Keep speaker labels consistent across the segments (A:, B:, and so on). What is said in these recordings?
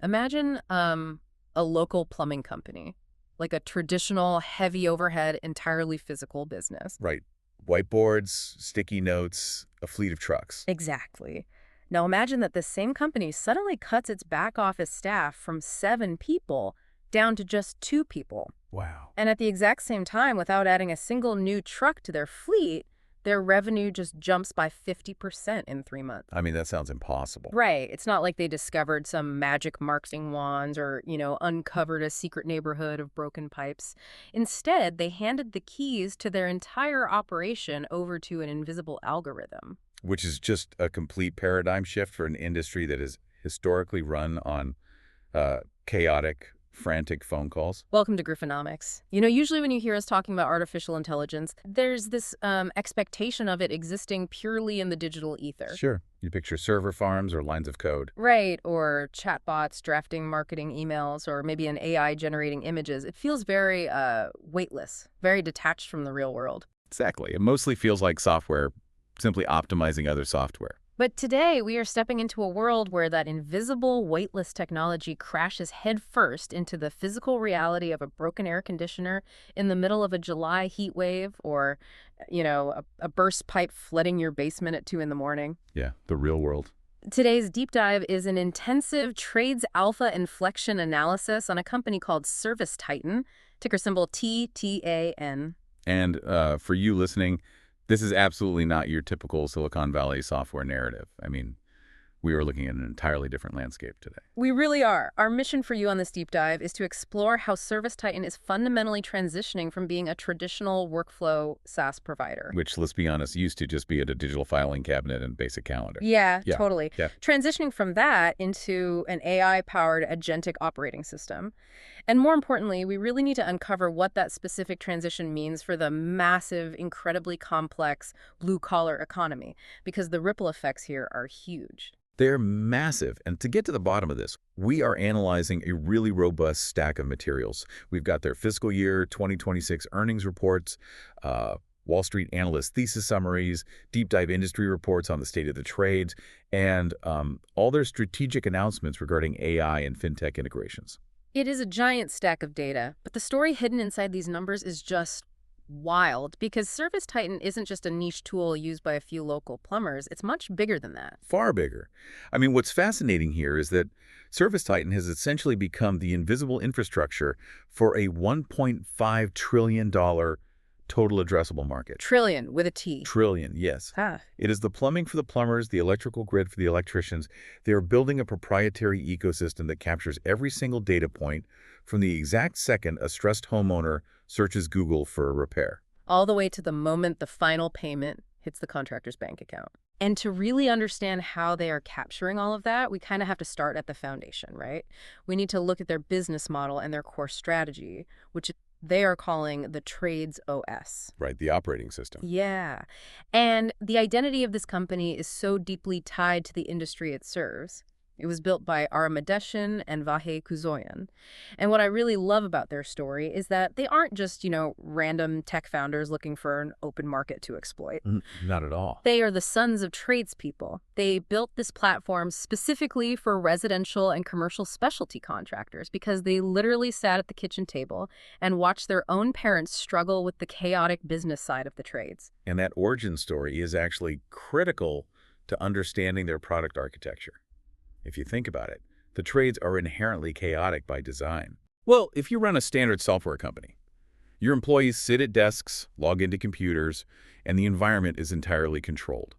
A: Imagine a local plumbing company, like a traditional, heavy overhead, entirely physical business.
B: Right. Whiteboards, sticky notes, a fleet of trucks.
A: Exactly. Now imagine that this same company suddenly cuts its back office staff from 7 people down to just 2 people.
B: Wow.
A: And at the exact same time, without adding a single new truck to their fleet, their revenue just jumps by 50% in 3 months.
B: I mean, that sounds impossible.
A: Right. It's not like they discovered some magic marketing wands or, uncovered a secret neighborhood of broken pipes. Instead, they handed the keys to their entire operation over to an invisible algorithm.
B: Which is just a complete paradigm shift for an industry that is historically run on chaotic, frantic phone calls.
A: Welcome to Griffonomics. Usually when you hear us talking about artificial intelligence, there's this expectation of it existing purely in the digital ether.
B: Sure. You picture server farms or lines of code.
A: Right, or chatbots drafting marketing emails, or maybe an AI generating images. It feels very weightless, very detached from the real world.
B: Exactly. It mostly feels like software simply optimizing other software.
A: But today, we are stepping into a world where that invisible, weightless technology crashes headfirst into the physical reality of a broken air conditioner in the middle of a July heat wave, or, a burst pipe flooding your basement at 2 in the morning.
B: Yeah, the real world.
A: Today's deep dive is an intensive trades alpha inflection analysis on a company called ServiceTitan, ticker symbol TTAN.
B: And for you listening, this is absolutely not your typical Silicon Valley software narrative. I mean, we are looking at an entirely different landscape today.
A: We really are. Our mission for you on this deep dive is to explore how ServiceTitan is fundamentally transitioning from being a traditional workflow SaaS provider.
B: Which, let's be honest, used to just be at a digital filing cabinet and basic calendar.
A: Yeah,
B: Yeah.
A: totally.
B: Yeah.
A: Transitioning from that into an AI-powered agentic operating system. And more importantly, we really need to uncover what that specific transition means for the massive, incredibly complex blue-collar economy, because the ripple effects here are huge.
B: They're massive. And to get to the bottom of this, we are analyzing a really robust stack of materials. We've got their fiscal year 2026 earnings reports, Wall Street analyst thesis summaries, deep dive industry reports on the state of the trades, and all their strategic announcements regarding AI and fintech integrations.
A: It is a giant stack of data, but the story hidden inside these numbers is just wild, because ServiceTitan isn't just a niche tool used by a few local plumbers. It's much bigger than that.
B: Far bigger. I mean, what's fascinating here is that ServiceTitan has essentially become the invisible infrastructure for a $1.5 trillion total addressable market.
A: Trillion with a T.
B: Trillion, yes.
A: Ah.
B: It is the plumbing for the plumbers, the electrical grid for the electricians. They are building a proprietary ecosystem that captures every single data point from the exact second a stressed homeowner searches Google for a repair.
A: All the way to the moment the final payment hits the contractor's bank account. And to really understand how they are capturing all of that, we kind of have to start at the foundation, right? We need to look at their business model and their core strategy, which they are calling the Trades OS.
B: Right, the operating system.
A: Yeah. And the identity of this company is so deeply tied to the industry it serves. It was built by Aramadeshan and Vahe Kuzoyan. And what I really love about their story is that they aren't just, random tech founders looking for an open market to exploit.
B: Not at all.
A: They are the sons of tradespeople. They built this platform specifically for residential and commercial specialty contractors because they literally sat at the kitchen table and watched their own parents struggle with the chaotic business side of the trades.
B: And that origin story is actually critical to understanding their product architecture. If you think about it, the trades are inherently chaotic by design. Well, if you run a standard software company, your employees sit at desks, log into computers, and the environment is entirely controlled.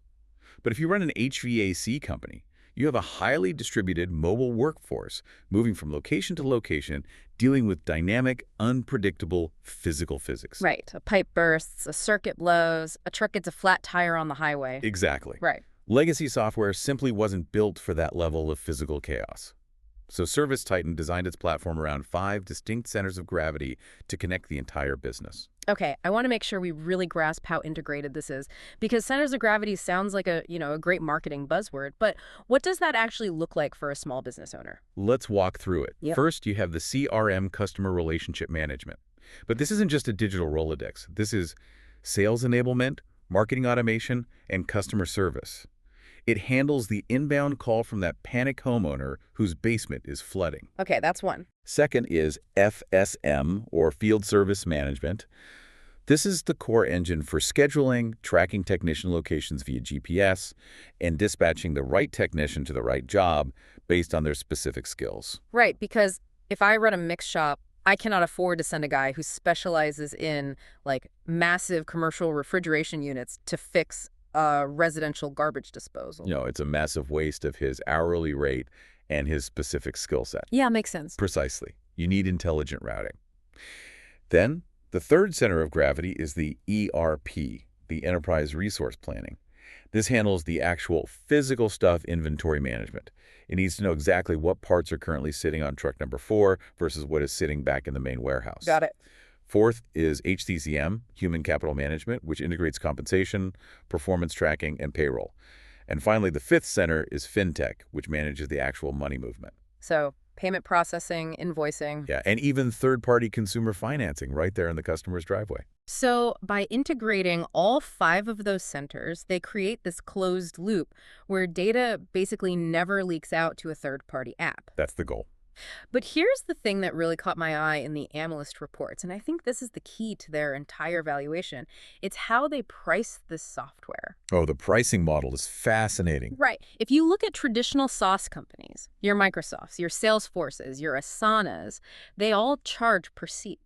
B: But if you run an HVAC company, you have a highly distributed mobile workforce moving from location to location, dealing with dynamic, unpredictable physical physics.
A: Right. A pipe bursts, a circuit blows, a truck gets a flat tire on the highway.
B: Exactly.
A: Right.
B: Legacy software simply wasn't built for that level of physical chaos. So ServiceTitan designed its platform around 5 distinct centers of gravity to connect the entire business.
A: Okay, I want to make sure we really grasp how integrated this is, because centers of gravity sounds like a great marketing buzzword, but what does that actually look like for a small business owner?
B: Let's walk through it.
A: Yep.
B: First, you have the CRM, customer relationship management. But this isn't just a digital Rolodex. This is sales enablement, marketing automation, and customer service. It handles the inbound call from that panicked homeowner whose basement is flooding.
A: Okay, that's one.
B: Second is FSM, or Field Service Management. This is the core engine for scheduling, tracking technician locations via GPS, and dispatching the right technician to the right job based on their specific skills.
A: Right, because if I run a mix shop, I cannot afford to send a guy who specializes in, like, massive commercial refrigeration units to fix residential garbage disposal.
B: It's a massive waste of his hourly rate and his specific skill set.
A: Yeah, makes sense.
B: Precisely. You need intelligent routing. Then, the third center of gravity is the ERP, the Enterprise Resource Planning. This handles the actual physical stuff, inventory management. It needs to know exactly what parts are currently sitting on truck number 4 versus what is sitting back in the main warehouse.
A: Got it.
B: Fourth is HCCM, Human Capital Management, which integrates compensation, performance tracking, and payroll. And finally, the fifth center is FinTech, which manages the actual money movement.
A: So payment processing, invoicing.
B: Yeah, and even third-party consumer financing right there in the customer's driveway.
A: So by integrating all 5 of those centers, they create this closed loop where data basically never leaks out to a third-party app.
B: That's the goal.
A: But here's the thing that really caught my eye in the analyst reports, and I think this is the key to their entire valuation. It's how they price this software.
B: Oh, the pricing model is fascinating.
A: Right. If you look at traditional SaaS companies, your Microsofts, your Salesforces, your Asanas, they all charge per seat.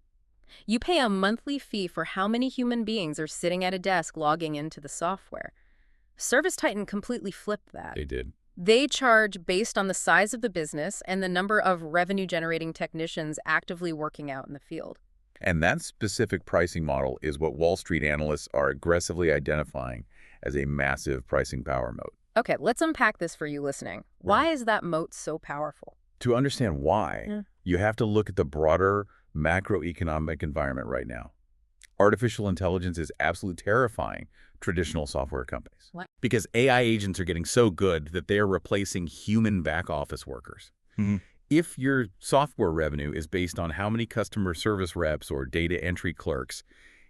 A: You pay a monthly fee for how many human beings are sitting at a desk logging into the software. ServiceTitan completely flipped that.
B: They did.
A: They charge based on the size of the business and the number of revenue-generating technicians actively working out in the field.
B: And that specific pricing model is what Wall Street analysts are aggressively identifying as a massive pricing power moat.
A: Okay, let's unpack this for you listening. Why is that moat so powerful?
B: To understand why, you have to look at the broader macroeconomic environment right now. Artificial intelligence is absolutely terrifying traditional software companies.
A: What?
B: Because AI agents are getting so good that they are replacing human back office workers. If your software revenue is based on how many customer service reps or data entry clerks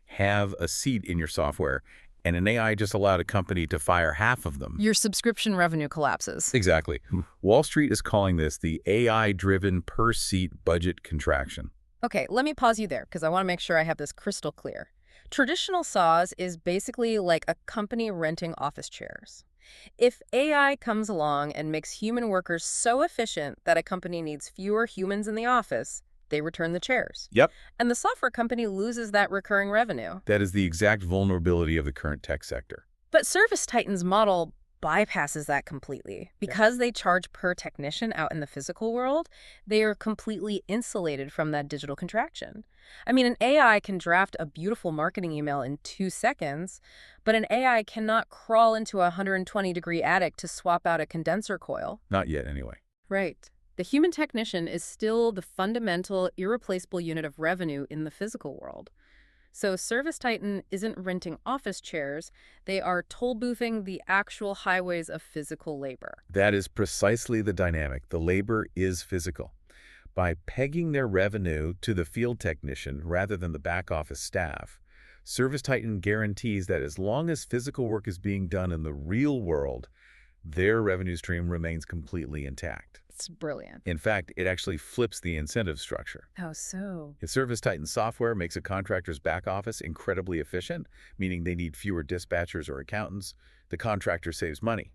B: have a seat in your software, and an AI just allowed a company to fire half of them.
A: Your subscription revenue collapses.
B: Exactly. Wall Street is calling this the AI-driven per-seat budget contraction.
A: Okay, let me pause you there because I want to make sure I have this crystal clear. Traditional SaaS is basically like a company renting office chairs. If AI comes along and makes human workers so efficient that a company needs fewer humans in the office, they return the chairs.
B: Yep.
A: And the software company loses that recurring revenue.
B: That is the exact vulnerability of the current tech sector.
A: But ServiceTitan's model bypasses that completely. Because they charge per technician out in the physical world, they are completely insulated from that digital contraction. I mean, an AI can draft a beautiful marketing email in 2 seconds, but an AI cannot crawl into a 120-degree attic to swap out a condenser coil.
B: Not yet, anyway.
A: Right. The human technician is still the fundamental, irreplaceable unit of revenue in the physical world. So ServiceTitan isn't renting office chairs, they are toll boothing the actual highways of physical labor.
B: That is precisely the dynamic. The labor is physical. By pegging their revenue to the field technician rather than the back office staff, ServiceTitan guarantees that as long as physical work is being done in the real world, their revenue stream remains completely intact.
A: It's brilliant.
B: In fact, it actually flips the incentive structure.
A: How so?
B: If ServiceTitan software makes a contractor's back office incredibly efficient, meaning they need fewer dispatchers or accountants, the contractor saves money.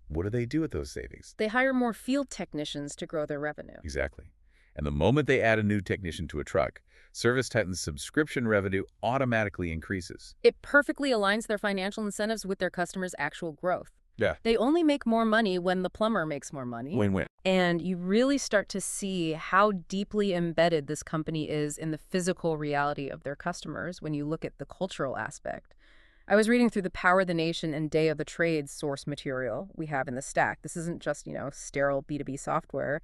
B: What do they do with those savings?
A: They hire more field technicians to grow their revenue.
B: Exactly. And the moment they add a new technician to a truck, ServiceTitan's subscription revenue automatically increases.
A: It perfectly aligns their financial incentives with their customers' actual growth.
B: Yeah.
A: They only make more money when the plumber makes more money.
B: Win-win.
A: And you really start to see how deeply embedded this company is in the physical reality of their customers when you look at the cultural aspect. I was reading through the Power of the Nation and Day of the Trades source material we have in the stack. This isn't just, sterile B2B software.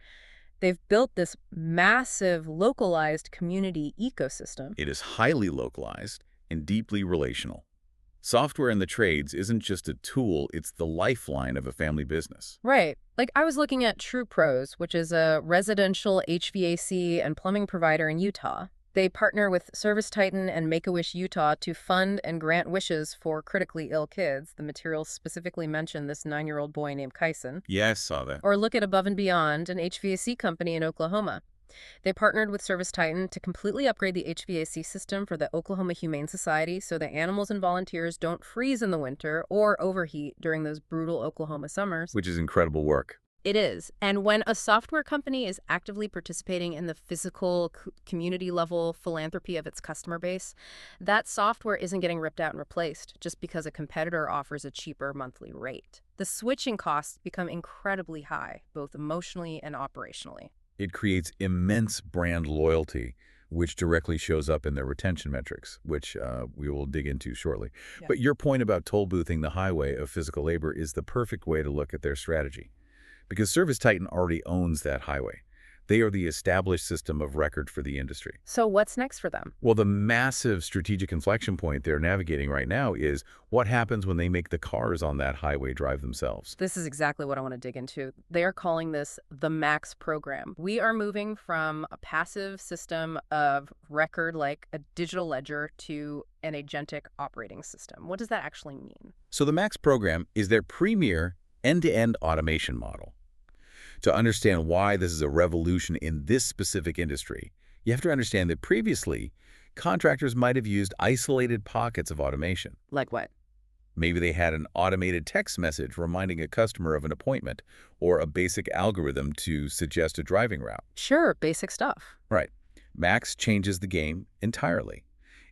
A: They've built this massive localized community ecosystem.
B: It is highly localized and deeply relational. Software in the trades isn't just a tool, it's the lifeline of a family business.
A: Right. Like I was looking at True Pros, which is a residential HVAC and plumbing provider in Utah. They partner with ServiceTitan and Make-A-Wish Utah to fund and grant wishes for critically ill kids. The materials specifically mention this 9-year-old boy named Kyson.
B: Yeah, I saw that.
A: Or look at Above and Beyond, an HVAC company in Oklahoma. They partnered with ServiceTitan to completely upgrade the HVAC system for the Oklahoma Humane Society so that animals and volunteers don't freeze in the winter or overheat during those brutal Oklahoma summers.
B: Which is incredible work.
A: It is. And when a software company is actively participating in the physical community-level philanthropy of its customer base, that software isn't getting ripped out and replaced just because a competitor offers a cheaper monthly rate. The switching costs become incredibly high, both emotionally and operationally.
B: It creates immense brand loyalty, which directly shows up in their retention metrics, which we will dig into shortly.
A: Yeah.
B: But your point about toll boothing the highway of physical labor is the perfect way to look at their strategy. Because ServiceTitan already owns that highway. They are the established system of record for the industry.
A: So what's next for them?
B: Well, the massive strategic inflection point they're navigating right now is what happens when they make the cars on that highway drive themselves.
A: This is exactly what I want to dig into. They are calling this the Max program. We are moving from a passive system of record like a digital ledger to an agentic operating system. What does that actually mean?
B: So the Max program is their premier end-to-end automation model. To understand why this is a revolution in this specific industry, you have to understand that previously, contractors might have used isolated pockets of automation.
A: Like what?
B: Maybe they had an automated text message reminding a customer of an appointment or a basic algorithm to suggest a driving route.
A: Sure, basic stuff.
B: Right. Max changes the game entirely.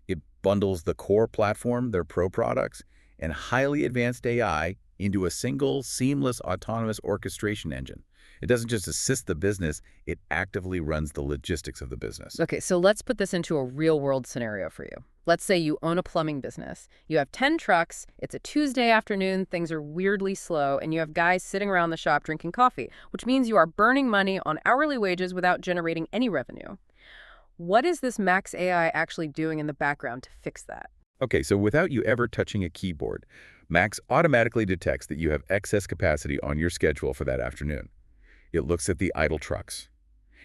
B: It bundles the core platform, their pro products, and highly advanced AI into a single, seamless, autonomous orchestration engine. It doesn't just assist the business, it actively runs the logistics of the business.
A: Okay, so let's put this into a real-world scenario for you. Let's say you own a plumbing business. You have 10 trucks, it's a Tuesday afternoon, things are weirdly slow, and you have guys sitting around the shop drinking coffee, which means you are burning money on hourly wages without generating any revenue. What is this Max AI actually doing in the background to fix that?
B: Okay, so without you ever touching a keyboard, Max automatically detects that you have excess capacity on your schedule for that afternoon. It looks at the idle trucks.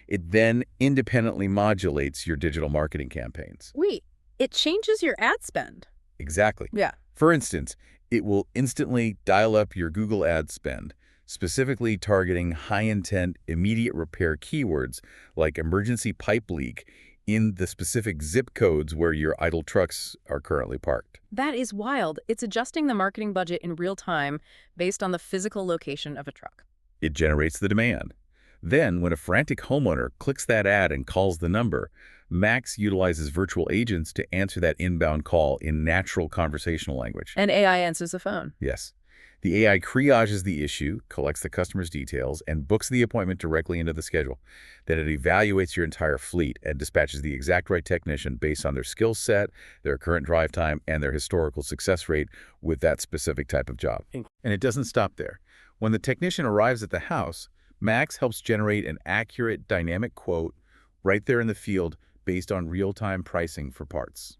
B: It then independently modulates your digital marketing campaigns.
A: Wait, it changes your ad spend.
B: Exactly.
A: Yeah.
B: For instance, it will instantly dial up your Google ad spend, specifically targeting high-intent, immediate repair keywords like emergency pipe leak in the specific zip codes where your idle trucks are currently parked.
A: That is wild. It's adjusting the marketing budget in real time based on the physical location of a truck.
B: It generates the demand. Then, when a frantic homeowner clicks that ad and calls the number, Max utilizes virtual agents to answer that inbound call in natural conversational language.
A: And AI answers the phone.
B: Yes. The AI triages the issue, collects the customer's details, and books the appointment directly into the schedule. Then it evaluates your entire fleet and dispatches the exact right technician based on their skill set, their current drive time, and their historical success rate with that specific type of job. And it doesn't stop there. When the technician arrives at the house, Max helps generate an accurate, dynamic quote right there in the field based on real-time pricing for parts.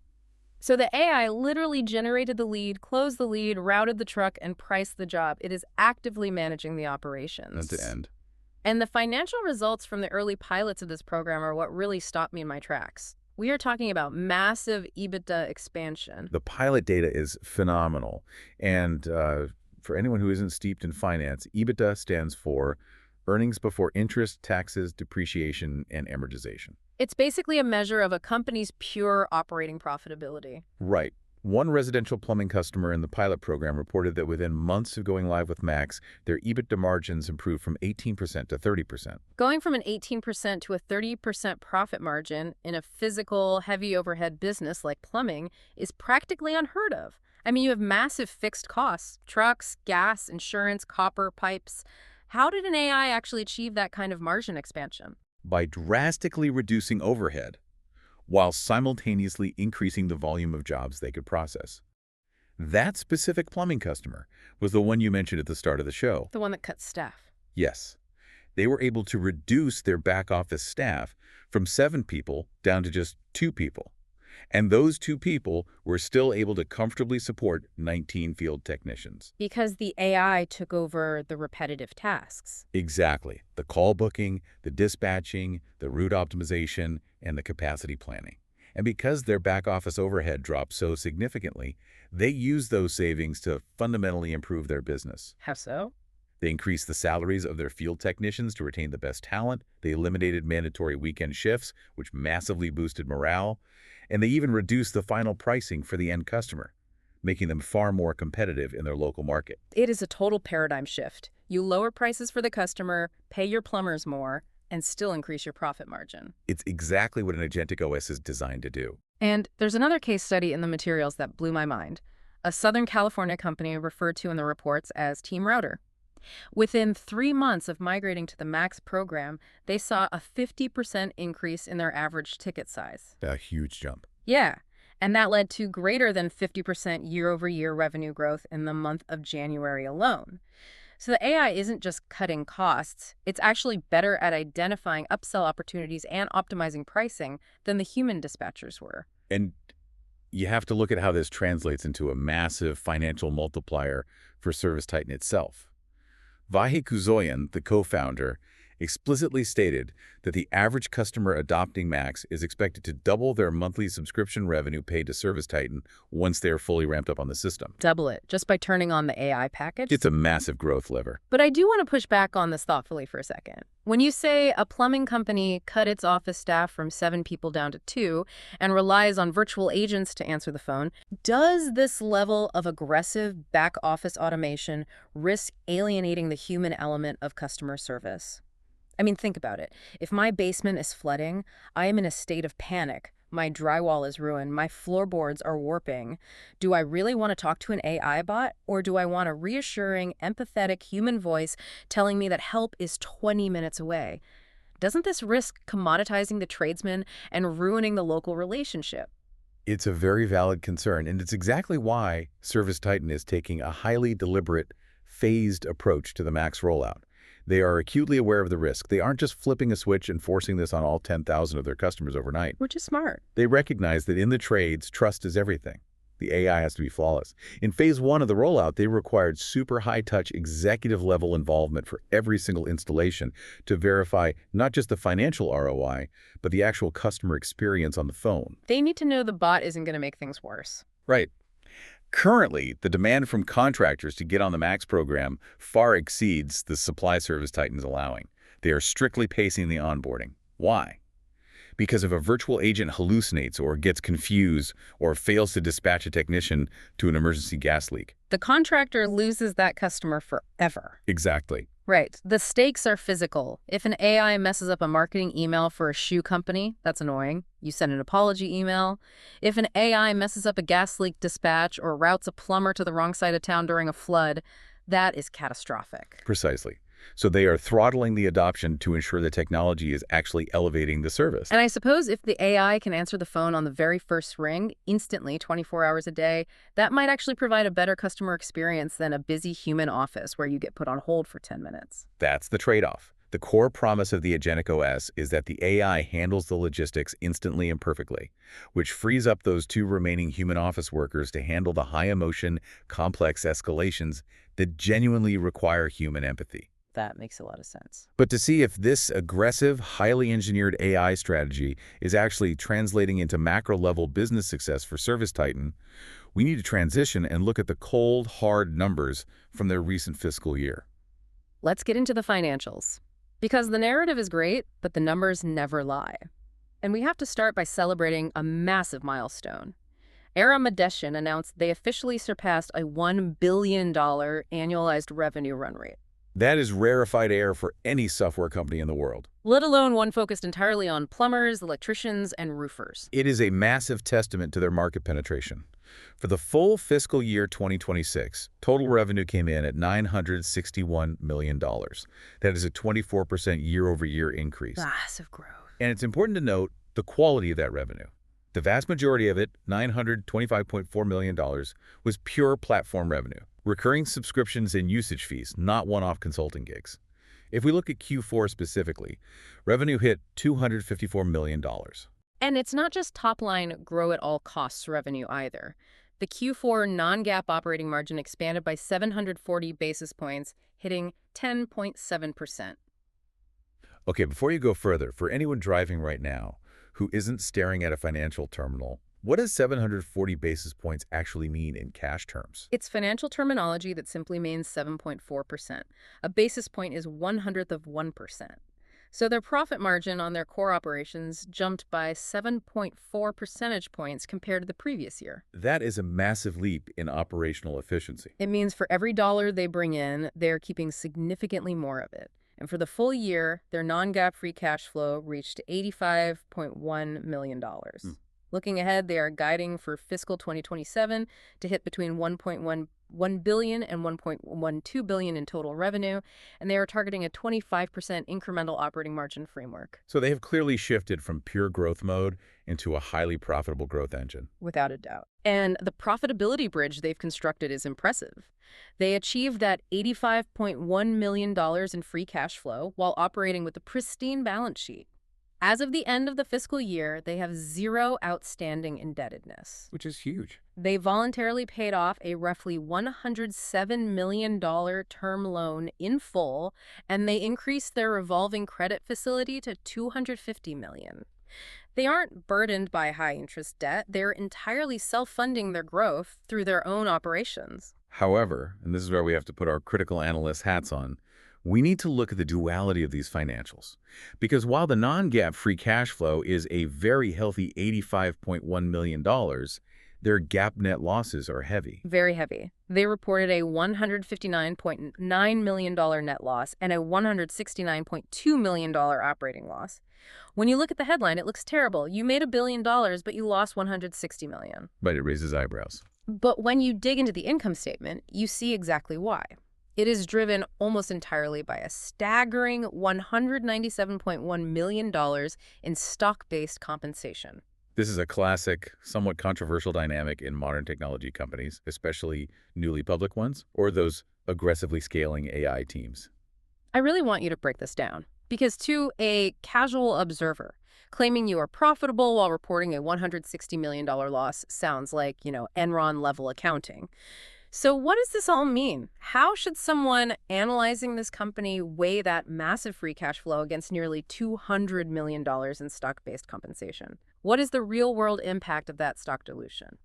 A: So the AI literally generated the lead, closed the lead, routed the truck, and priced the job. It is actively managing the operations.
B: End to end.
A: And the financial results from the early pilots of this program are what really stopped me in my tracks. We are talking about massive EBITDA expansion.
B: The pilot data is phenomenal. And for anyone who isn't steeped in finance, EBITDA stands for earnings before interest, taxes, depreciation, and amortization.
A: It's basically a measure of a company's pure operating profitability.
B: Right. One residential plumbing customer in the pilot program reported that within months of going live with Max, their EBITDA margins improved from 18% to 30%.
A: Going from an 18% to a 30% profit margin in a physical, heavy overhead business like plumbing is practically unheard of. I mean, you have massive fixed costs, trucks, gas, insurance, copper, pipes. How did an AI actually achieve that kind of margin expansion?
B: By drastically reducing overhead, while simultaneously increasing the volume of jobs they could process. That specific plumbing customer was the one you mentioned at the start of the show.
A: The one that cuts staff.
B: Yes. They were able to reduce their back office staff from 7 people down to just 2 people. And those 2 people were still able to comfortably support 19 field technicians.
A: Because the AI took over the repetitive tasks.
B: Exactly. The call booking, the dispatching, the route optimization, and the capacity planning. And because their back office overhead dropped so significantly, they used those savings to fundamentally improve their business.
A: How so?
B: They increased the salaries of their field technicians to retain the best talent. They eliminated mandatory weekend shifts, which massively boosted morale. And they even reduced the final pricing for the end customer, making them far more competitive in their local market.
A: It is a total paradigm shift. You lower prices for the customer, pay your plumbers more, and still increase your profit margin.
B: It's exactly what an Agentic OS is designed to do.
A: And there's another case study in the materials that blew my mind. A Southern California company referred to in the reports as Team Router. Within 3 months of migrating to the Max program, they saw a 50% increase in their average ticket size.
B: A huge jump.
A: Yeah, and that led to greater than 50% year-over-year revenue growth in the month of January alone. So the AI isn't just cutting costs, it's actually better at identifying upsell opportunities and optimizing pricing than the human dispatchers were.
B: And you have to look at how this translates into a massive financial multiplier for ServiceTitan itself. Vahe Kuzoyan, the co-founder, explicitly stated that the average customer adopting Max is expected to double their monthly subscription revenue paid to ServiceTitan once they are fully ramped up on the system.
A: Double it, just by turning on the AI package?
B: It's a massive growth lever.
A: But I do want to push back on this thoughtfully for a second. When you say a plumbing company cut its office staff from 7 people down to 2 and relies on virtual agents to answer the phone, does this level of aggressive back-office automation risk alienating the human element of customer service? I mean, think about it. If my basement is flooding, I am in a state of panic. My drywall is ruined. My floorboards are warping. Do I really want to talk to an AI bot, or do I want a reassuring, empathetic human voice telling me that help is 20 minutes away? Doesn't this risk commoditizing the tradesman and ruining the local relationship?
B: It's a very valid concern, and it's exactly why ServiceTitan is taking a highly deliberate, phased approach to the Max rollout. They are acutely aware of the risk. They aren't just flipping a switch and forcing this on all 10,000 of their customers overnight.
A: Which is smart.
B: They recognize that in the trades, trust is everything. The AI has to be flawless. In phase 1 of the rollout, they required super high-touch executive-level involvement for every single installation to verify not just the financial ROI, but the actual customer experience on the phone.
A: They need to know the bot isn't going to make things worse.
B: Right. Currently, the demand from contractors to get on the Max program far exceeds the supply ServiceTitan is allowing. They are strictly pacing the onboarding. Why? Because if a virtual agent hallucinates or gets confused or fails to dispatch a technician to an emergency gas leak.
A: The contractor loses that customer forever.
B: Exactly.
A: Right. The stakes are physical. If an AI messes up a marketing email for a shoe company, that's annoying. You send an apology email. If an AI messes up a gas leak dispatch or routes a plumber to the wrong side of town during a flood, that is catastrophic.
B: Precisely. So they are throttling the adoption to ensure the technology is actually elevating the service.
A: And I suppose if the AI can answer the phone on the very first ring, instantly, 24 hours a day, that might actually provide a better customer experience than a busy human office where you get put on hold for 10 minutes.
B: That's the trade-off. The core promise of the Agentic OS is that the AI handles the logistics instantly and perfectly, which frees up those 2 remaining human office workers to handle the high-emotion, complex escalations that genuinely require human empathy.
A: That makes a lot of sense.
B: But to see if this aggressive, highly engineered AI strategy is actually translating into macro-level business success for ServiceTitan, we need to transition and look at the cold, hard numbers from their recent fiscal year.
A: Let's get into the financials. Because the narrative is great, but the numbers never lie. And we have to start by celebrating a massive milestone. Ara Madeshan announced they officially surpassed a $1 billion annualized revenue run rate.
B: That is rarefied air for any software company in the world.
A: Let alone one focused entirely on plumbers, electricians, and roofers.
B: It is a massive testament to their market penetration. For the full fiscal year 2026, total revenue came in at $961 million. That is a 24% year-over-year increase.
A: Massive growth.
B: And it's important to note the quality of that revenue. The vast majority of it, $925.4 million, was pure platform revenue. Recurring subscriptions and usage fees, not one-off consulting gigs. If we look at Q4 specifically, revenue hit $254 million.
A: And it's not just top-line grow-at-all-costs revenue either. The Q4 non-GAAP operating margin expanded by 740 basis points, hitting 10.7%.
B: Okay, before you go further, for anyone driving right now who isn't staring at a financial terminal, what does 740 basis points actually mean in cash terms?
A: It's financial terminology that simply means 7.4%. A basis point is 1/100th of 1%. So their profit margin on their core operations jumped by 7.4 percentage points compared to the previous year.
B: That is a massive leap in operational efficiency.
A: It means for every dollar they bring in, they're keeping significantly more of it. And for the full year, their non-GAAP free cash flow reached $85.1 million. Looking ahead, they are guiding for fiscal 2027 to hit between 1.11 billion and 1.12 billion in total revenue, and they are targeting a 25% incremental operating margin framework.
B: So they have clearly shifted from pure growth mode into a highly profitable growth engine.
A: Without a doubt. And the profitability bridge they've constructed is impressive. They achieved that $85.1 million in free cash flow while operating with a pristine balance sheet. As of the end of the fiscal year, they have zero outstanding indebtedness.
B: Which is huge.
A: They voluntarily paid off a roughly $107 million term loan in full, and they increased their revolving credit facility to $250 million. They aren't burdened by high-interest debt. They're entirely self-funding their growth through their own operations.
B: However, and this is where we have to put our critical analyst hats on, we need to look at the duality of these financials. Because while the non-GAAP free cash flow is a very healthy $85.1 million, their GAAP net losses are heavy.
A: Very heavy. They reported a $159.9 million net loss and a $169.2 million operating loss. When you look at the headline, it looks terrible. You made $1 billion, but you lost $160 million.
B: But it raises eyebrows.
A: But when you dig into the income statement, you see exactly why. It is driven almost entirely by a staggering $197.1 million in stock-based compensation.
B: This is a classic, somewhat controversial dynamic in modern technology companies, especially newly public ones, or those aggressively scaling AI teams.
A: I really want you to break this down, because to a casual observer, claiming you are profitable while reporting a $160 million loss sounds like, Enron-level accounting. So what does this all mean? How should someone analyzing this company weigh that massive free cash flow against nearly $200 million in stock-based compensation? What is the real-world impact of that stock dilution?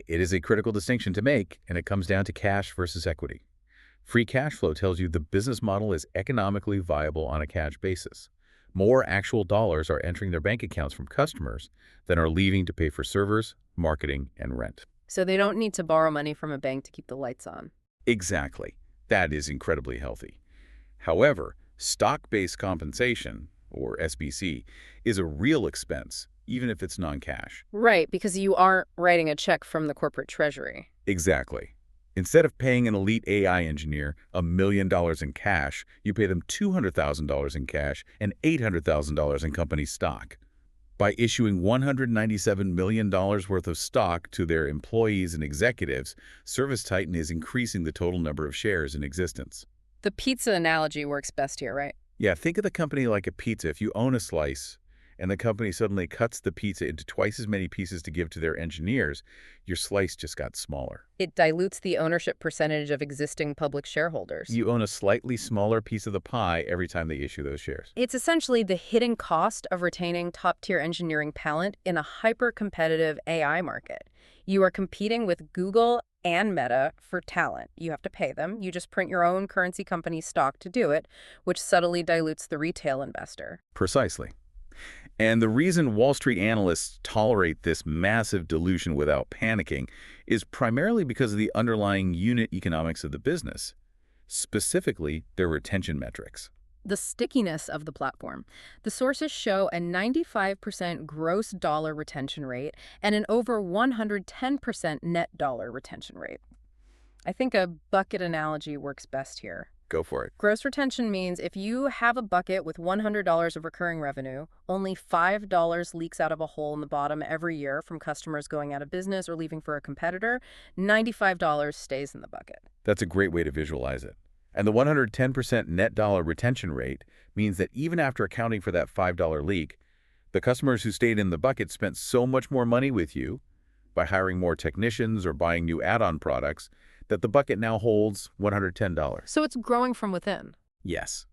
B: It is a critical distinction to make, and it comes down to cash versus equity. Free cash flow tells you the business model is economically viable on a cash basis. More actual dollars are entering their bank accounts from customers than are leaving to pay for servers, marketing, and rent.
A: So they don't need to borrow money from a bank to keep the lights on.
B: Exactly. That is incredibly healthy. However, stock-based compensation, or SBC, is a real expense, even if it's non-cash.
A: Right, because you aren't writing a check from the corporate treasury.
B: Exactly. Instead of paying an elite AI engineer $1 million in cash, you pay them $200,000 in cash and $800,000 in company stock. By issuing $197 million worth of stock to their employees and executives, ServiceTitan is increasing the total number of shares in existence.
A: The pizza analogy works best here, right?
B: Yeah, think of the company like a pizza. If you own a slice and the company suddenly cuts the pizza into twice as many pieces to give to their engineers, your slice just got smaller.
A: It dilutes the ownership percentage of existing public shareholders.
B: You own a slightly smaller piece of the pie every time they issue those shares.
A: It's essentially the hidden cost of retaining top-tier engineering talent in a hyper-competitive AI market. You are competing with Google and Meta for talent. You have to pay them. You just print your own currency company stock to do it, which subtly dilutes the retail investor.
B: Precisely. And the reason Wall Street analysts tolerate this massive dilution without panicking is primarily because of the underlying unit economics of the business, specifically their retention metrics.
A: The stickiness of the platform. The sources show a 95% gross dollar retention rate and an over 110% net dollar retention rate. I think a bucket analogy works best here.
B: Go for it.
A: Gross retention means if you have a bucket with $100 of recurring revenue, only $5 leaks out of a hole in the bottom every year from customers going out of business or leaving for a competitor. $95 stays in the bucket.
B: That's a great way to visualize it. And the 110% net dollar retention rate means that even after accounting for that $5 leak, the customers who stayed in the bucket spent so much more money with you by hiring more technicians or buying new add-on products that the bucket now holds $110.
A: So it's growing from within.
B: Yes.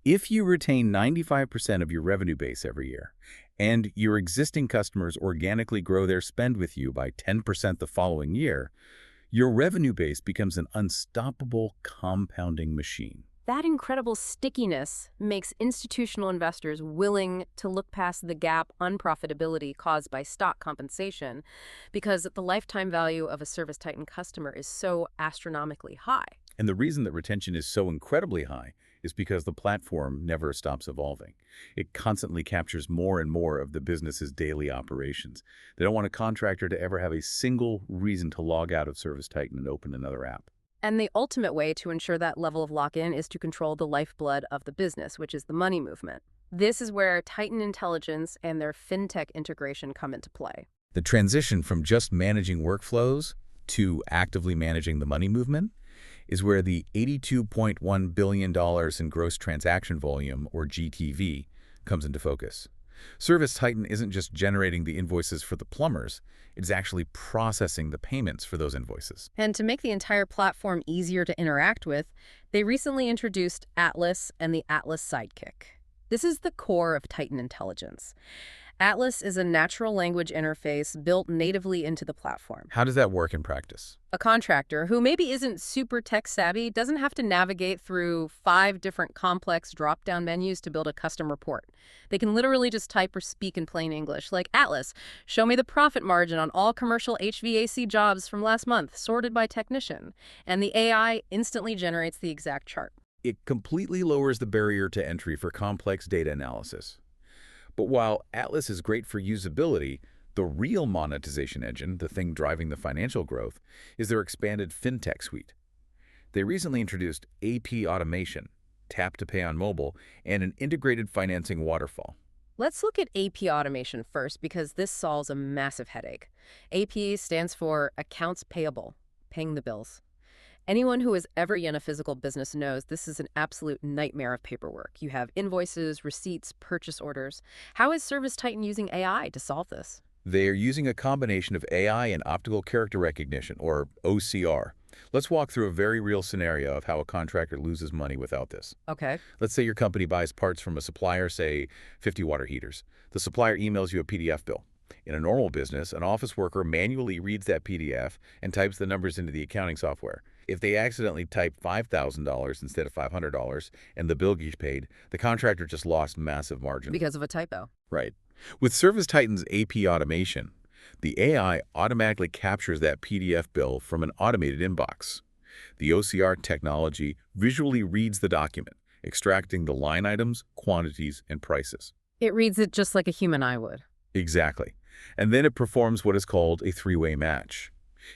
B: If you retain 95% of your revenue base every year, and your existing customers organically grow their spend with you by 10% the following year, your revenue base becomes an unstoppable compounding machine.
A: That incredible stickiness makes institutional investors willing to look past the gap unprofitability caused by stock compensation because the lifetime value of a ServiceTitan customer is so astronomically high.
B: And the reason that retention is so incredibly high is because the platform never stops evolving. It constantly captures more and more of the business's daily operations. They don't want a contractor to ever have a single reason to log out of ServiceTitan and open another app.
A: And the ultimate way to ensure that level of lock-in is to control the lifeblood of the business, which is the money movement. This is where Titan Intelligence and their fintech integration come into play.
B: The transition from just managing workflows to actively managing the money movement is where the $82.1 billion in gross transaction volume, or GTV, comes into focus. ServiceTitan isn't just generating the invoices for the plumbers, it's actually processing the payments for those invoices.
A: And to make the entire platform easier to interact with, they recently introduced Atlas and the Atlas Sidekick. This is the core of Titan Intelligence. Atlas is a natural language interface built natively into the platform.
B: How does that work in practice?
A: A contractor who maybe isn't super tech-savvy doesn't have to navigate through 5 different complex drop-down menus to build a custom report. They can literally just type or speak in plain English, like, Atlas, show me the profit margin on all commercial HVAC jobs from last month, sorted by technician. And the AI instantly generates the exact chart.
B: It completely lowers the barrier to entry for complex data analysis. But while Atlas is great for usability, the real monetization engine, the thing driving the financial growth, is their expanded fintech suite. They recently introduced AP automation, tap to pay on mobile, and an integrated financing waterfall.
A: Let's look at AP automation first because this solves a massive headache. AP stands for Accounts Payable, paying the bills. Anyone who has ever run a physical business knows this is an absolute nightmare of paperwork. You have invoices, receipts, purchase orders. How is ServiceTitan using AI to solve this?
B: They are using a combination of AI and optical character recognition, or OCR. Let's walk through a very real scenario of how a contractor loses money without this.
A: Okay.
B: Let's say your company buys parts from a supplier, say 50 water heaters. The supplier emails you a PDF bill. In a normal business, an office worker manually reads that PDF and types the numbers into the accounting software. If they accidentally type $5,000 instead of $500 and the bill gets paid, the contractor just lost massive margin.
A: Because of a typo.
B: Right. With ServiceTitan's AP automation, the AI automatically captures that PDF bill from an automated inbox. The OCR technology visually reads the document, extracting the line items, quantities, and prices.
A: It reads it just like a human eye would.
B: Exactly. And then it performs what is called a three-way match.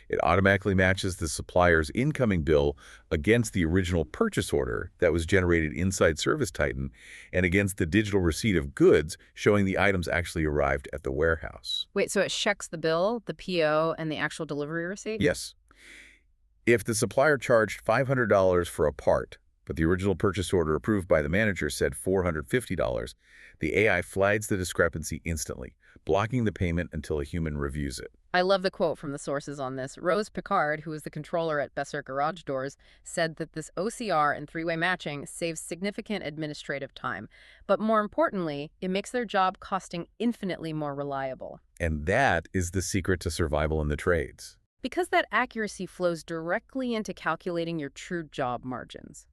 B: It automatically matches the supplier's incoming bill against the original purchase order that was generated inside ServiceTitan and against the digital receipt of goods showing the items actually arrived at the warehouse.
A: Wait, so it checks the bill, the PO, and the actual delivery receipt?
B: Yes. If the supplier charged $500 for a part, but the original purchase order approved by the manager said $450, the AI flags the discrepancy instantly, blocking the payment until a human reviews it.
A: I love the quote from the sources on this. Rose Picard, who is the controller at Besser Garage Doors, said that this OCR and three-way matching saves significant administrative time. But more importantly, it makes their job costing infinitely more reliable.
B: And that is the secret to survival in the trades.
A: Because that accuracy flows directly into calculating your true job margins.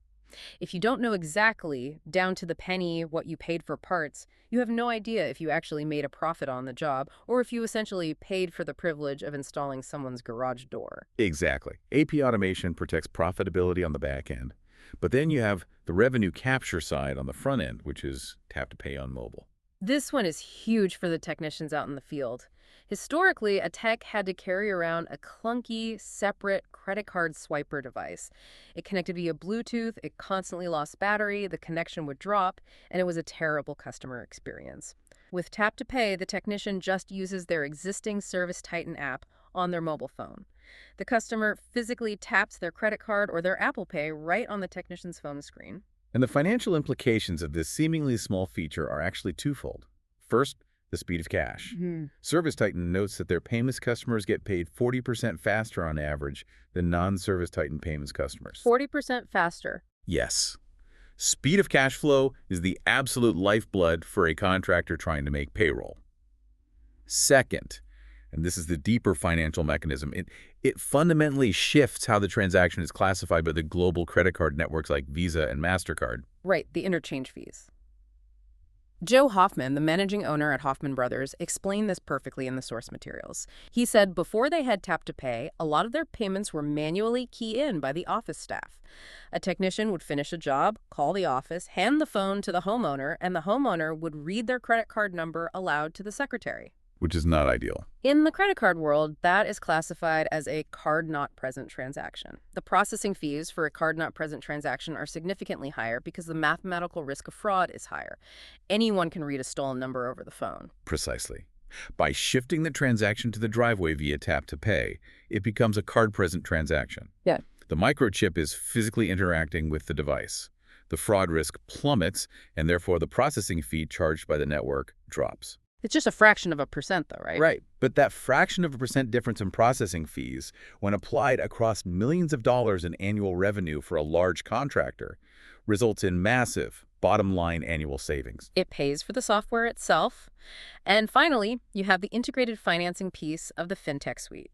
A: If you don't know exactly, down to the penny, what you paid for parts, you have no idea if you actually made a profit on the job or if you essentially paid for the privilege of installing someone's garage door.
B: Exactly. AP automation protects profitability on the back end, but then you have the revenue capture side on the front end, which is tap to pay on mobile.
A: This one is huge for the technicians out in the field. Historically, a tech had to carry around a clunky, separate credit card swiper device. It connected via Bluetooth, it constantly lost battery, the connection would drop, and it was a terrible customer experience. With Tap to Pay, the technician just uses their existing ServiceTitan app on their mobile phone. The customer physically taps their credit card or their Apple Pay right on the technician's phone screen.
B: And the financial implications of this seemingly small feature are actually twofold. First, the speed of cash. ServiceTitan notes that their payments customers get paid 40% faster on average than non-ServiceTitan payments customers.
A: 40% faster.
B: Yes. Speed of cash flow is the absolute lifeblood for a contractor trying to make payroll. Second, and this is the deeper financial mechanism, it fundamentally shifts how the transaction is classified by the global credit card networks like Visa and MasterCard.
A: Right, the interchange fees. Joe Hoffman, the managing owner at Hoffman Brothers, explained this perfectly in the source materials. He said before they had tap to pay, a lot of their payments were manually keyed in by the office staff. A technician would finish a job, call the office, hand the phone to the homeowner, and the homeowner would read their credit card number aloud to the secretary.
B: Which is not ideal.
A: In the credit card world, that is classified as a card-not-present transaction. The processing fees for a card-not-present transaction are significantly higher because the mathematical risk of fraud is higher. Anyone can read a stolen number over the phone.
B: Precisely. By shifting the transaction to the driveway via tap to pay, it becomes a card-present transaction.
A: Yeah.
B: The microchip is physically interacting with the device. The fraud risk plummets, and therefore the processing fee charged by the network drops.
A: It's just a fraction of a percent, though, right?
B: Right. But that fraction of a percent difference in processing fees, when applied across millions of dollars in annual revenue for a large contractor, results in massive bottom-line annual savings.
A: It pays for the software itself. And finally, you have the integrated financing piece of the fintech suite.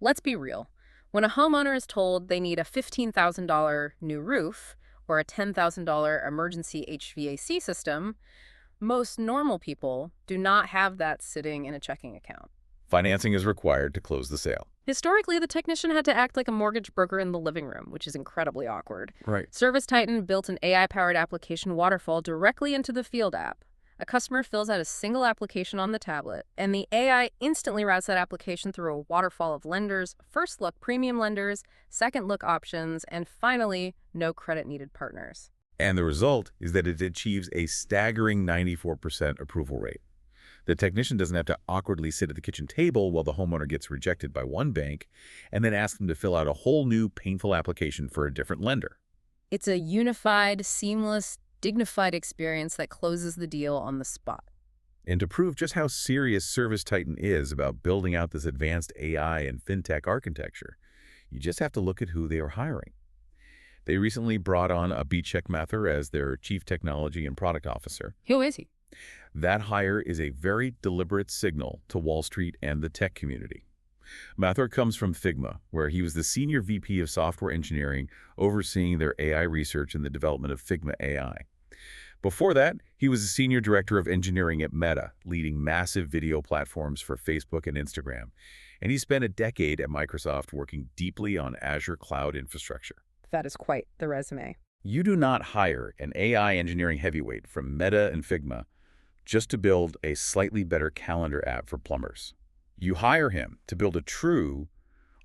A: Let's be real. When a homeowner is told they need a $15,000 new roof or a $10,000 emergency HVAC system, most normal people do not have that sitting in a checking account.
B: Financing is required to close the sale.
A: Historically, the technician had to act like a mortgage broker in the living room, which is incredibly awkward.
B: Right.
A: ServiceTitan built an AI-powered application waterfall directly into the Field app. A customer fills out a single application on the tablet, and the AI instantly routes that application through a waterfall of lenders, first look premium lenders, second look options, and finally, no credit needed partners.
B: And the result is that it achieves a staggering 94% approval rate. The technician doesn't have to awkwardly sit at the kitchen table while the homeowner gets rejected by one bank and then ask them to fill out a whole new painful application for a different lender.
A: It's a unified, seamless, dignified experience that closes the deal on the spot.
B: And to prove just how serious ServiceTitan is about building out this advanced AI and fintech architecture, you just have to look at who they are hiring. They recently brought on Abhishek Mathur as their Chief Technology and Product Officer.
A: Who is he?
B: That hire is a very deliberate signal to Wall Street and the tech community. Mathur comes from Figma, where he was the Senior VP of Software Engineering, overseeing their AI research and the development of Figma AI. Before that, he was a Senior Director of Engineering at Meta, leading massive video platforms for Facebook and Instagram. And he spent a decade at Microsoft working deeply on Azure cloud infrastructure.
A: That is quite the resume.
B: You do not hire an AI engineering heavyweight from Meta and Figma just to build a slightly better calendar app for plumbers. You hire him to build a true,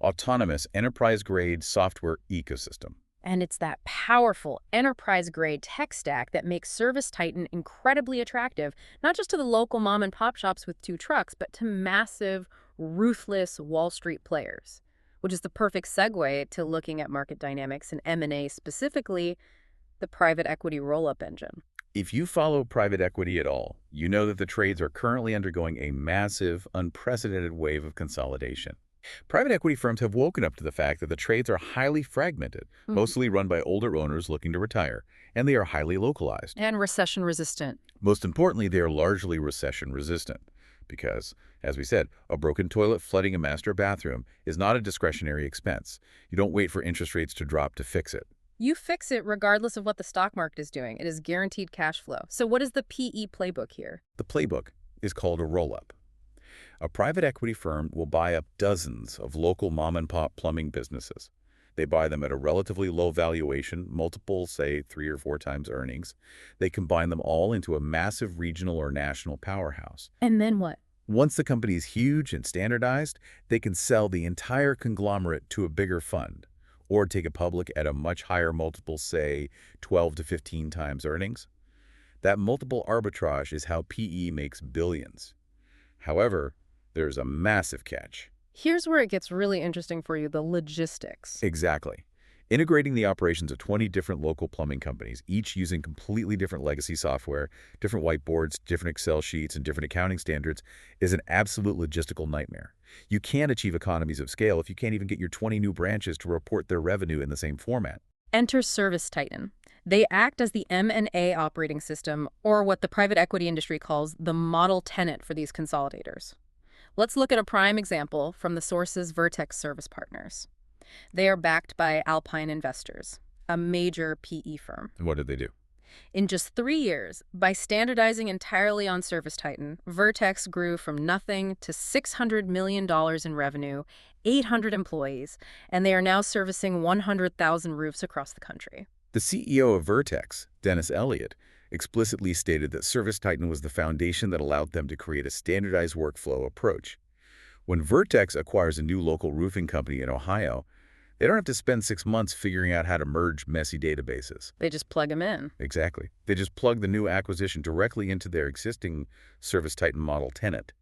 B: autonomous, enterprise-grade software ecosystem.
A: And it's that powerful, enterprise-grade tech stack that makes ServiceTitan incredibly attractive, not just to the local mom-and-pop shops with 2 trucks, but to massive, ruthless Wall Street players. Which is the perfect segue to looking at market dynamics and M&A, specifically the private equity roll-up engine.
B: If you follow private equity at all, you know that the trades are currently undergoing a massive, unprecedented wave of consolidation. Private equity firms have woken up to the fact that the trades are highly fragmented, mostly run by older owners looking to retire, and they are highly localized.
A: And recession-resistant.
B: Most importantly, they are largely recession-resistant. Because, as we said, a broken toilet flooding a master bathroom is not a discretionary expense. You don't wait for interest rates to drop to fix it.
A: You fix it regardless of what the stock market is doing. It is guaranteed cash flow. So what is the PE playbook here?
B: The playbook is called a roll-up. A private equity firm will buy up dozens of local mom-and-pop plumbing businesses. They buy them at a relatively low valuation, multiple, say, 3 or 4 times earnings. They combine them all into a massive regional or national powerhouse.
A: And then what?
B: Once the company is huge and standardized, they can sell the entire conglomerate to a bigger fund or take it public at a much higher multiple, say, 12 to 15 times earnings. That multiple arbitrage is how PE makes billions. However, there's a massive catch.
A: Here's where it gets really interesting for you, the logistics.
B: Exactly. Integrating the operations of 20 different local plumbing companies, each using completely different legacy software, different whiteboards, different Excel sheets, and different accounting standards, is an absolute logistical nightmare. You can't achieve economies of scale if you can't even get your 20 new branches to report their revenue in the same format.
A: Enter ServiceTitan. They act as the M&A operating system, or what the private equity industry calls the model tenant for these consolidators. Let's look at a prime example from the source's Vertex Service Partners. They are backed by Alpine Investors, a major PE firm.
B: And what did they do?
A: In just 3 years, by standardizing entirely on ServiceTitan, Vertex grew from nothing to $600 million in revenue, 800 employees, and they are now servicing 100,000 roofs across the country.
B: The CEO of Vertex, Dennis Elliott, explicitly stated that ServiceTitan was the foundation that allowed them to create a standardized workflow approach. When Vertex acquires a new local roofing company in Ohio, they don't have to spend 6 months figuring out how to merge messy databases.
A: They just plug them in.
B: Exactly. They just plug the new acquisition directly into their existing ServiceTitan model tenant.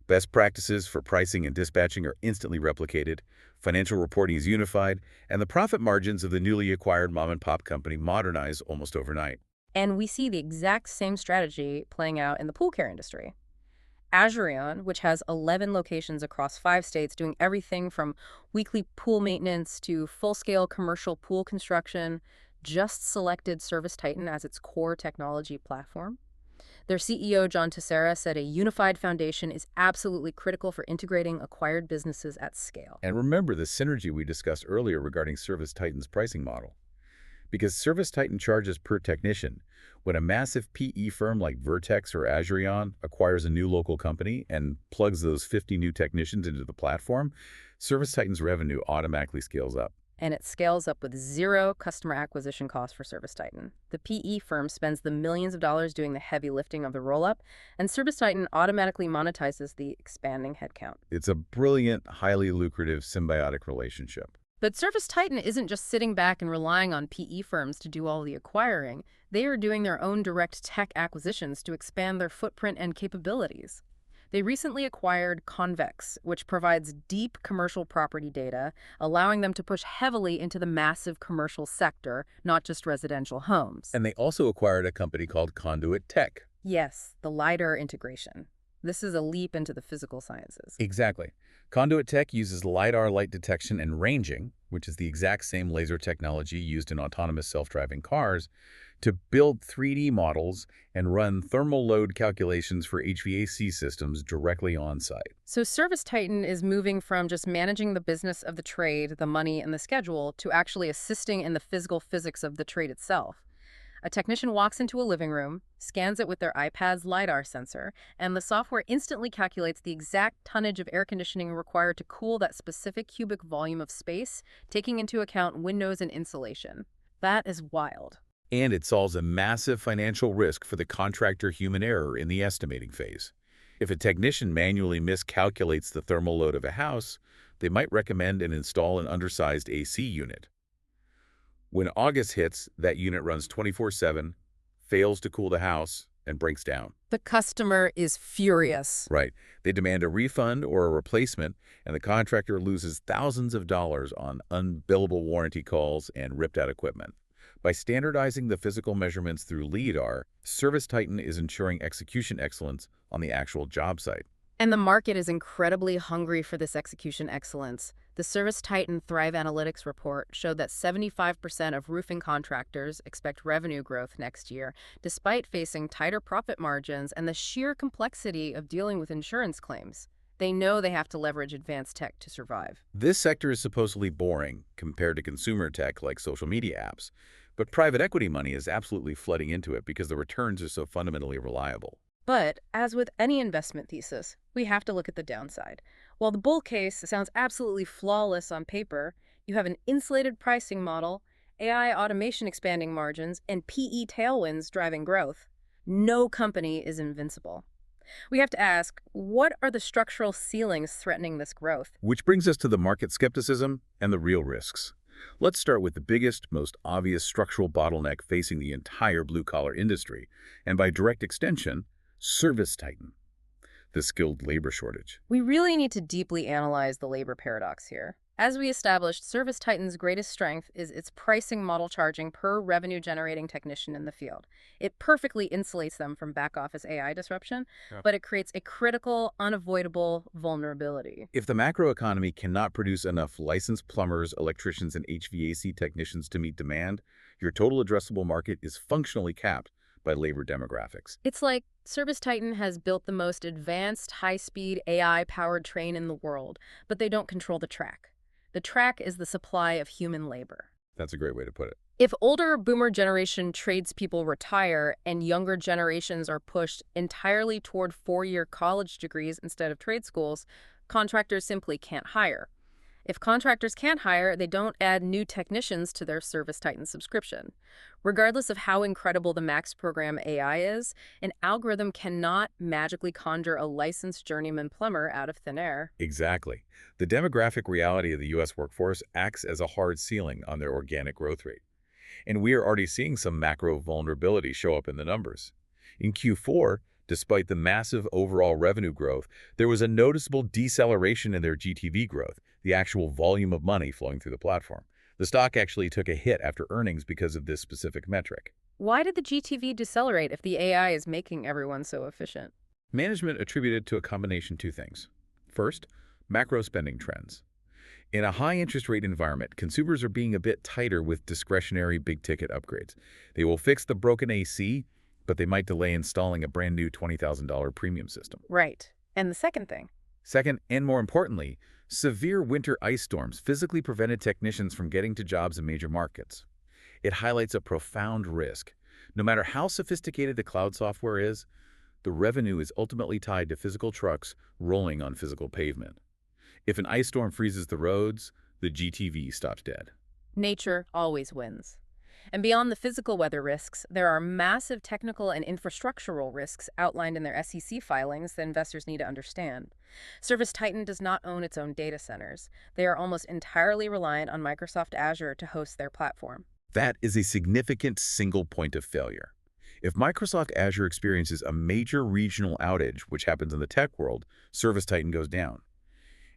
B: Best practices for pricing and dispatching are instantly replicated, financial reporting is unified, and the profit margins of the newly acquired mom-and-pop company modernize almost overnight.
A: And we see the exact same strategy playing out in the pool care industry. Azurion, which has 11 locations across 5 states doing everything from weekly pool maintenance to full-scale commercial pool construction, just selected ServiceTitan as its core technology platform. Their CEO, John Tissera, said a unified foundation is absolutely critical for integrating acquired businesses at scale.
B: And remember the synergy we discussed earlier regarding ServiceTitan's pricing model. Because ServiceTitan charges per technician, when a massive PE firm like Vertex or Azurion acquires a new local company and plugs those 50 new technicians into the platform, ServiceTitan's revenue automatically scales up.
A: And it scales up with zero customer acquisition cost for ServiceTitan. The PE firm spends the millions of dollars doing the heavy lifting of the roll-up, and ServiceTitan automatically monetizes the expanding headcount.
B: It's a brilliant, highly lucrative symbiotic relationship.
A: But ServiceTitan isn't just sitting back and relying on PE firms to do all the acquiring. They are doing their own direct tech acquisitions to expand their footprint and capabilities. They recently acquired Convex, which provides deep commercial property data, allowing them to push heavily into the massive commercial sector, not just residential homes.
B: And they also acquired a company called Conduit Tech.
A: Yes, the LiDAR integration. This is a leap into the physical sciences.
B: Exactly. Conduit Tech uses LiDAR light detection and ranging, which is the exact same laser technology used in autonomous self-driving cars, to build 3D models and run thermal load calculations for HVAC systems directly on-site.
A: So ServiceTitan is moving from just managing the business of the trade, the money, and the schedule, to actually assisting in the physical physics of the trade itself. A technician walks into a living room, scans it with their iPad's LiDAR sensor, and the software instantly calculates the exact tonnage of air conditioning required to cool that specific cubic volume of space, taking into account windows and insulation. That is wild.
B: And it solves a massive financial risk for the contractor human error in the estimating phase. If a technician manually miscalculates the thermal load of a house, they might recommend and install an undersized AC unit. When August hits, that unit runs 24/7, fails to cool the house, and breaks down.
A: The customer is furious.
B: Right. They demand a refund or a replacement, and the contractor loses thousands of dollars on unbillable warranty calls and ripped-out equipment. By standardizing the physical measurements through LiDAR, ServiceTitan is ensuring execution excellence on the actual job site.
A: And the market is incredibly hungry for this execution excellence. The ServiceTitan Thrive Analytics report showed that 75% of roofing contractors expect revenue growth next year, despite facing tighter profit margins and the sheer complexity of dealing with insurance claims. They know they have to leverage advanced tech to survive.
B: This sector is supposedly boring compared to consumer tech like social media apps, but private equity money is absolutely flooding into it because the returns are so fundamentally reliable.
A: But, as with any investment thesis, we have to look at the downside. While the bull case sounds absolutely flawless on paper, you have an insulated pricing model, AI automation expanding margins, and PE tailwinds driving growth. No company is invincible. We have to ask, what are the structural ceilings threatening this growth?
B: Which brings us to the market skepticism and the real risks. Let's start with the biggest, most obvious structural bottleneck facing the entire blue-collar industry, and by direct extension, ServiceTitan, the skilled labor shortage.
A: We really need to deeply analyze the labor paradox here. As we established, ServiceTitan's greatest strength is its pricing model charging per revenue-generating technician in the field. It perfectly insulates them from back-office AI disruption, but it creates a critical, unavoidable vulnerability.
B: If the macroeconomy cannot produce enough licensed plumbers, electricians, and HVAC technicians to meet demand, Your total addressable market is functionally capped by labor demographics.
A: It's like ServiceTitan has built the most advanced, high-speed, AI-powered train in the world, but they don't control the track. The track is the supply of human labor.
B: That's a great way to put it.
A: If older boomer generation tradespeople retire and younger generations are pushed entirely toward four-year college degrees instead of trade schools, contractors simply can't hire. If contractors can't hire, they don't add new technicians to their ServiceTitan subscription. Regardless of how incredible the Max Program AI is, an algorithm cannot magically conjure a licensed journeyman plumber out of thin air.
B: Exactly. The demographic reality of the U.S. workforce acts as a hard ceiling on their organic growth rate. And we are already seeing some macro vulnerability show up in the numbers. In Q4, despite the massive overall revenue growth, there was a noticeable deceleration in their GTV growth, the actual volume of money flowing through the platform. The stock actually took a hit after earnings because of this specific metric.
A: Why did the GTV decelerate if the AI is making everyone so efficient?
B: Management attributed to a combination of two things. First, macro spending trends. In a high-interest rate environment, consumers are being a bit tighter with discretionary big-ticket upgrades. They will fix the broken AC, but they might delay installing a brand-new $20,000 premium system.
A: Right. And the second thing?
B: Second, and more importantly, severe winter ice storms physically prevented technicians from getting to jobs in major markets. It highlights a profound risk. No matter how sophisticated the cloud software is, the revenue is ultimately tied to physical trucks rolling on physical pavement. If an ice storm freezes the roads, the GTV stops dead.
A: Nature always wins. And beyond the physical weather risks, there are massive technical and infrastructural risks outlined in their SEC filings that investors need to understand. ServiceTitan does not own its own data centers. They are almost entirely reliant on Microsoft Azure to host their platform.
B: That is a significant single point of failure. If Microsoft Azure experiences a major regional outage, which happens in the tech world, ServiceTitan goes down.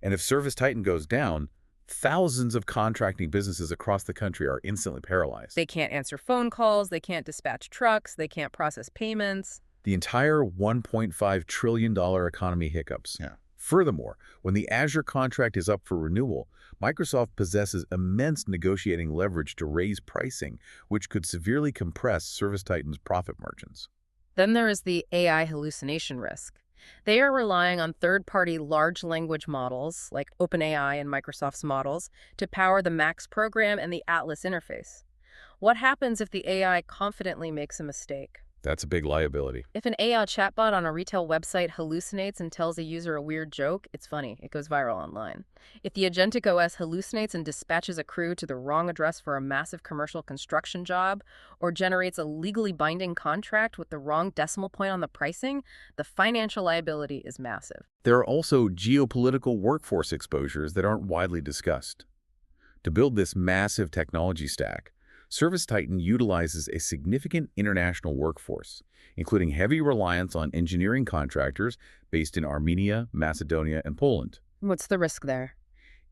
B: And if ServiceTitan goes down, thousands of contracting businesses across the country are instantly paralyzed.
A: They can't answer phone calls, they can't dispatch trucks, they can't process payments.
B: The entire $1.5 trillion economy hiccups.
C: Yeah.
B: Furthermore, when the Azure contract is up for renewal, Microsoft possesses immense negotiating leverage to raise pricing, which could severely compress ServiceTitan's profit margins.
A: Then there is the AI hallucination risk. They are relying on third-party large language models, like OpenAI and Microsoft's models, to power the Max program and the Atlas interface. What happens if the AI confidently makes a mistake?
B: That's a big liability.
A: If an AI chatbot on a retail website hallucinates and tells a user a weird joke, it's funny. It goes viral online. If the Agentic OS hallucinates and dispatches a crew to the wrong address for a massive commercial construction job, or generates a legally binding contract with the wrong decimal point on the pricing, the financial liability is massive.
B: There are also geopolitical workforce exposures that aren't widely discussed. To build this massive technology stack, ServiceTitan utilizes a significant international workforce, including heavy reliance on engineering contractors based in Armenia, Macedonia, and Poland.
A: What's the risk there?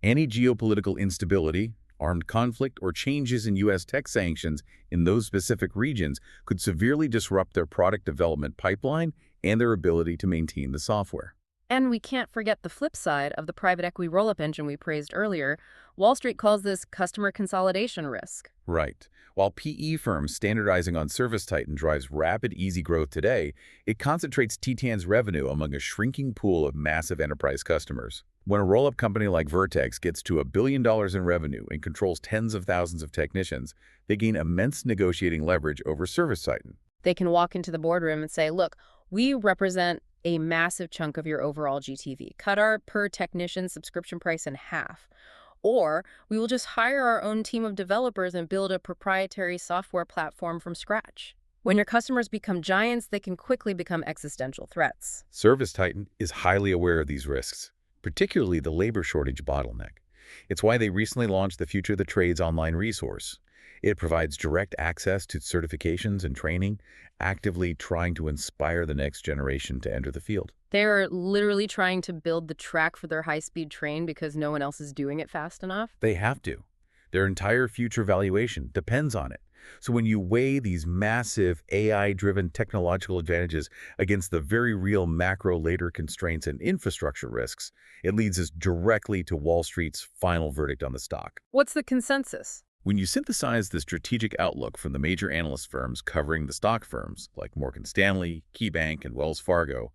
B: Any geopolitical instability, armed conflict, or changes in U.S. tech sanctions in those specific regions could severely disrupt their product development pipeline and their ability to maintain the software.
A: And we can't forget the flip side of the private equity roll-up engine we praised earlier. Wall Street calls this customer consolidation risk.
B: Right. While PE firms standardizing on ServiceTitan drives rapid, easy growth today, it concentrates TTAN's revenue among a shrinking pool of massive enterprise customers. When a roll-up company like Vertex gets to $1 billion in revenue and controls tens of thousands of technicians, they gain immense negotiating leverage over ServiceTitan.
A: They can walk into the boardroom and say, look, we represent a massive chunk of your overall GTV. Cut our per technician subscription price in half. Or we will just hire our own team of developers and build a proprietary software platform from scratch. When your customers become giants, they can quickly become existential threats.
B: ServiceTitan is highly aware of these risks, particularly the labor shortage bottleneck. It's why they recently launched the Future of the Trades online resource. It provides direct access to certifications and training, actively trying to inspire the next generation to enter the field.
A: They're literally trying to build the track for their high-speed train because no one else is doing it fast enough.
B: They have to. Their entire future valuation depends on it. So when you weigh these massive AI-driven technological advantages against the very real macro-later constraints and infrastructure risks, it leads us directly to Wall Street's final verdict on the stock.
A: What's the consensus?
B: When you synthesize the strategic outlook from the major analyst firms covering the stock firms like Morgan Stanley, KeyBank, and Wells Fargo,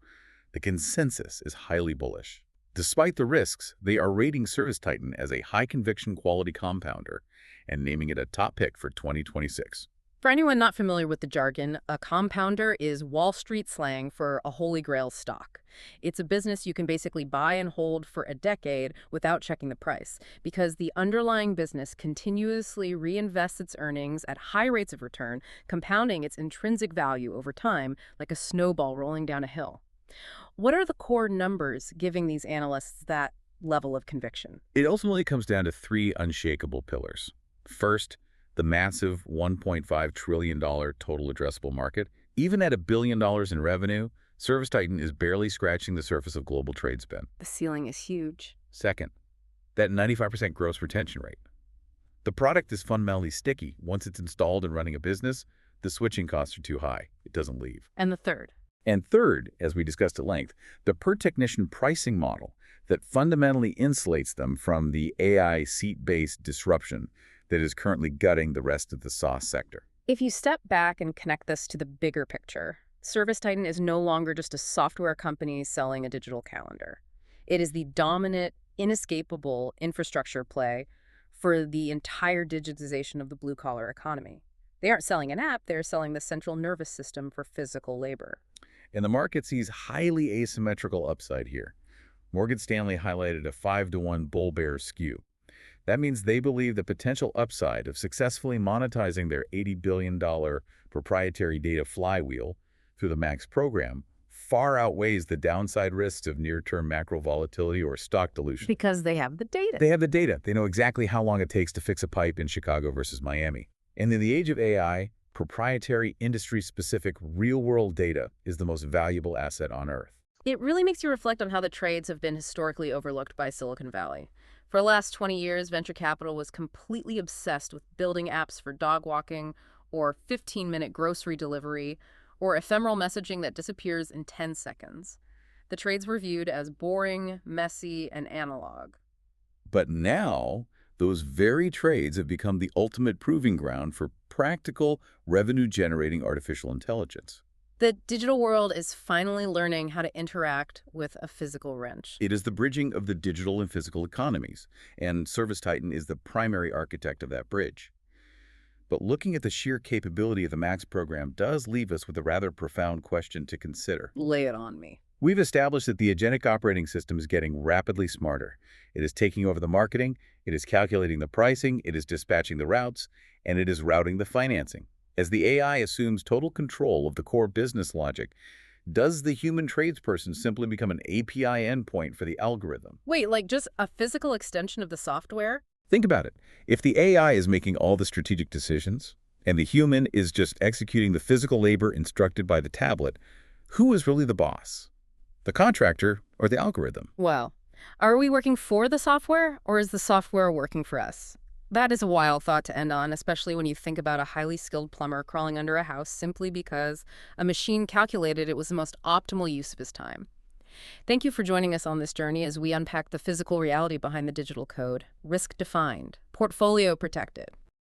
B: the consensus is highly bullish. Despite the risks, they are rating ServiceTitan as a high-conviction quality compounder and naming it a top pick for 2026.
A: For anyone not familiar with the jargon, a compounder is Wall Street slang for a holy grail stock. It's a business you can basically buy and hold for a decade without checking the price, because the underlying business continuously reinvests its earnings at high rates of return, compounding its intrinsic value over time like a snowball rolling down a hill. What are the core numbers giving these analysts that level of conviction?
B: It ultimately comes down to three unshakable pillars. First, the massive $1.5 trillion total addressable market. Even at $1 billion in revenue, ServiceTitan is barely scratching the surface of global trade spend.
A: The ceiling is huge.
B: Second, that 95% gross retention rate. The product is fundamentally sticky. Once it's installed and running a business, the switching costs are too high. It doesn't leave.
A: And the third?
B: And third, as we discussed at length, the per-technician pricing model that fundamentally insulates them from the AI seat-based disruption that is currently gutting the rest of the SaaS sector.
A: If you step back and connect this to the bigger picture, ServiceTitan is no longer just a software company selling a digital calendar. It is the dominant, inescapable infrastructure play for the entire digitization of the blue-collar economy. They aren't selling an app, they're selling the central nervous system for physical labor.
B: And the market sees highly asymmetrical upside here. Morgan Stanley highlighted a 5-to-1 bull-bear skew. That means they believe the potential upside of successfully monetizing their $80 billion proprietary data flywheel through the MAX program far outweighs the downside risks of near-term macro volatility or stock dilution.
A: Because they have the data.
B: They have the data. They know exactly how long it takes to fix a pipe in Chicago versus Miami. And in the age of AI, proprietary, industry-specific, real-world data is the most valuable asset on Earth.
A: It really makes you reflect on how the trades have been historically overlooked by Silicon Valley. For the last 20 years, venture capital was completely obsessed with building apps for dog walking or 15-minute grocery delivery or ephemeral messaging that disappears in 10 seconds. The trades were viewed as boring, messy, and analog.
B: But now, those very trades have become the ultimate proving ground for practical, revenue-generating artificial intelligence.
A: The digital world is finally learning how to interact with a physical wrench.
B: It is the bridging of the digital and physical economies, and ServiceTitan is the primary architect of that bridge. But looking at the sheer capability of the MAX program does leave us with a rather profound question to consider.
A: Lay it on me.
B: We've established that the agentic operating system is getting rapidly smarter. It is taking over the marketing, it is calculating the pricing, it is dispatching the routes, and it is routing the financing. As the AI assumes total control of the core business logic, does the human tradesperson simply become an API endpoint for the algorithm?
A: Wait, like just a physical extension of the software?
B: Think about it. If the AI is making all the strategic decisions, and the human is just executing the physical labor instructed by the tablet, who is really the boss? The contractor or the algorithm?
A: Well, are we working for the software, or is the software working for us? That is a wild thought to end on, especially when you think about a highly skilled plumber crawling under a house simply because a machine calculated it was the most optimal use of his time. Thank you for joining us on this journey as we unpack the physical reality behind the digital code, risk defined, portfolio protected,